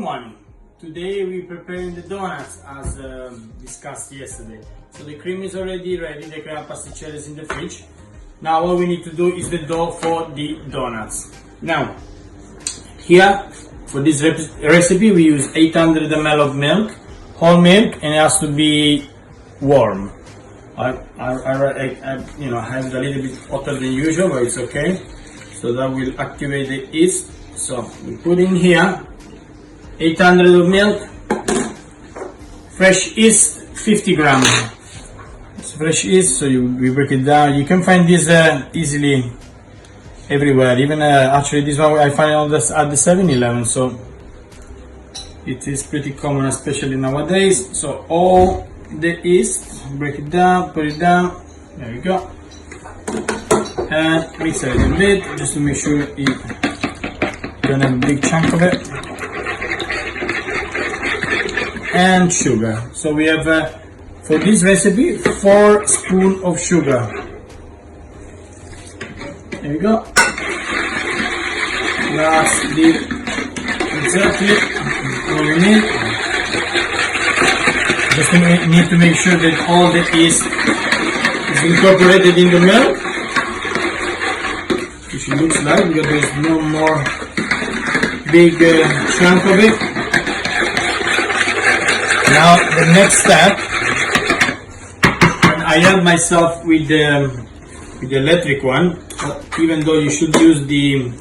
morning. Today we're preparing the donuts as discussed yesterday. So the cream is already ready, the crema pasticcera is in the fridge. Now all we need to do is the dough for the donuts. Now, here for this recipe we use 800 ml of milk, whole milk, and it has to be warm. I have it a little bit hotter than usual, but it's okay. So that will activate the yeast. So we put in here 800 of milk, fresh yeast 50 grams. It's fresh yeast, so we break it down. You can find this easily everywhere. Even actually this one I find it at the 7-Eleven, so it is pretty common, especially nowadays. So all the yeast, break it down, put it down. There we go. And mix it a little bit just to make sure you don't have a big chunk of it. And sugar. So we have for this recipe 4 spoons of sugar. There we go. That's exactly what we need. Just need to make sure that all the yeast is incorporated in the milk, which it looks like, because there's no more big chunk of it. Now the next step, and I help myself with the electric one, even though you should use the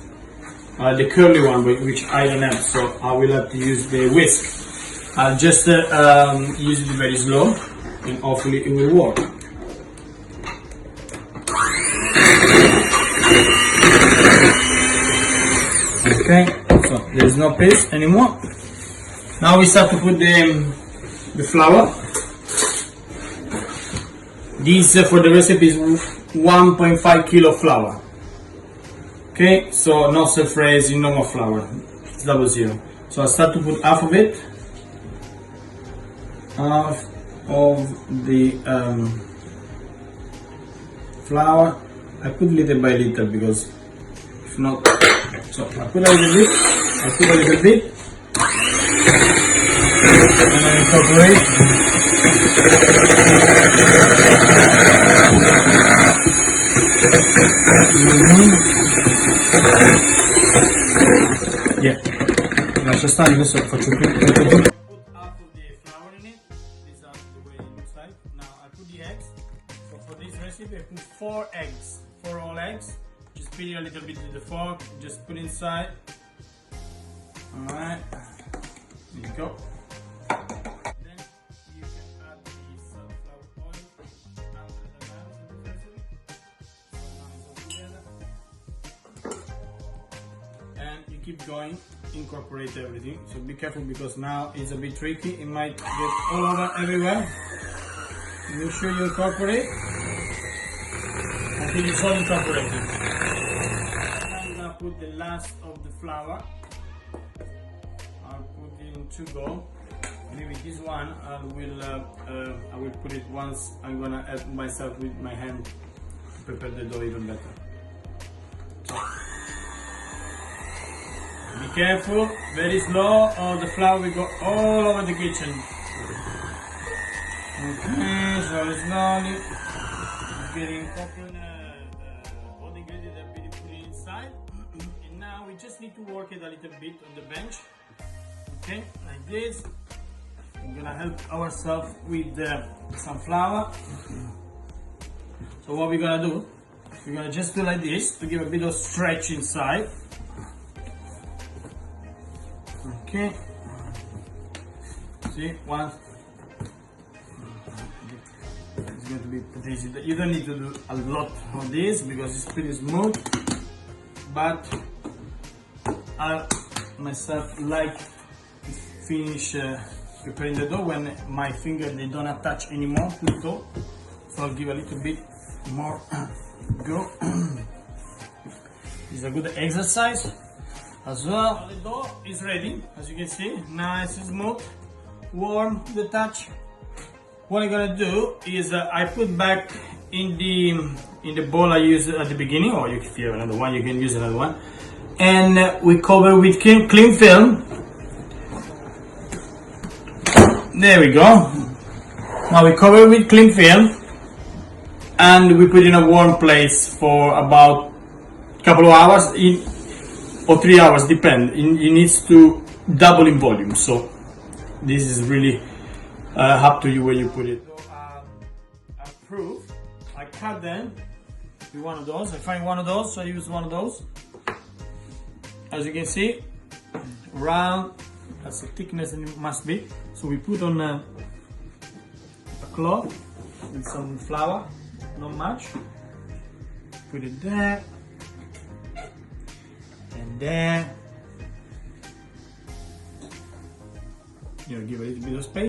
curly one, which I don't have, so I will have to use the whisk. I'll just use it very slow, and hopefully it will work. Okay, so there's no paste anymore. Now we start to put the flour. This for the recipe is 1.5 kilo flour. Okay, so no self-raising, no more flour. It's 00. So I start to put half of it. Half of the flour. I put little by little because if not, so I put a little bit. And I incorporate. Yeah, lascia stare, adesso faccio più. For this recipe I put 4 eggs, 4 whole eggs. Just beat it a little bit with the fork, just put inside. Alright, there you go. Then you can add the sunflower oil, 100 ml to the recipe. And you keep going, incorporate everything. So be careful because now it's a bit tricky, it might get all over everywhere. Make sure you incorporate until it's all incorporated. I'm gonna put the last of the flour. I'll put in to go. Maybe this one I will put it once. I'm gonna help myself with my hand to prepare the dough even better. So, be careful, very slow, or the flour will go all over the kitchen. Okay, slowly, getting all the ingredients are being put inside, and now we just need to work it a little bit on the bench. Okay, like this. We're gonna help ourselves with some flour. So what we're gonna do? We're gonna just do like this to give a bit of stretch inside. Okay. See, one. It's going to be pretty easy. You don't need to do a lot of this because it's pretty smooth, but I myself like to finish preparing the dough when my fingers they don't attach anymore to the dough, so I'll give a little bit more go. It's a good exercise as well. The dough is ready, as you can see, nice and smooth, warm to the touch. What I'm gonna do is I put back in the bowl I used at the beginning, or if you have another one, you can use another one, and we cover with cling film There we go. Now we cover it with cling film and we put in a warm place for about a couple of hours or 3 hours, depend. It needs to double in volume, so this is really up to you where you put it. So, I cut them with one of those. I find one of those, so I use one of those. As you can see, round, that's the thickness it must be. So we put on a cloth with some flour, not much. Put it there and there. You know, give it a little bit of space.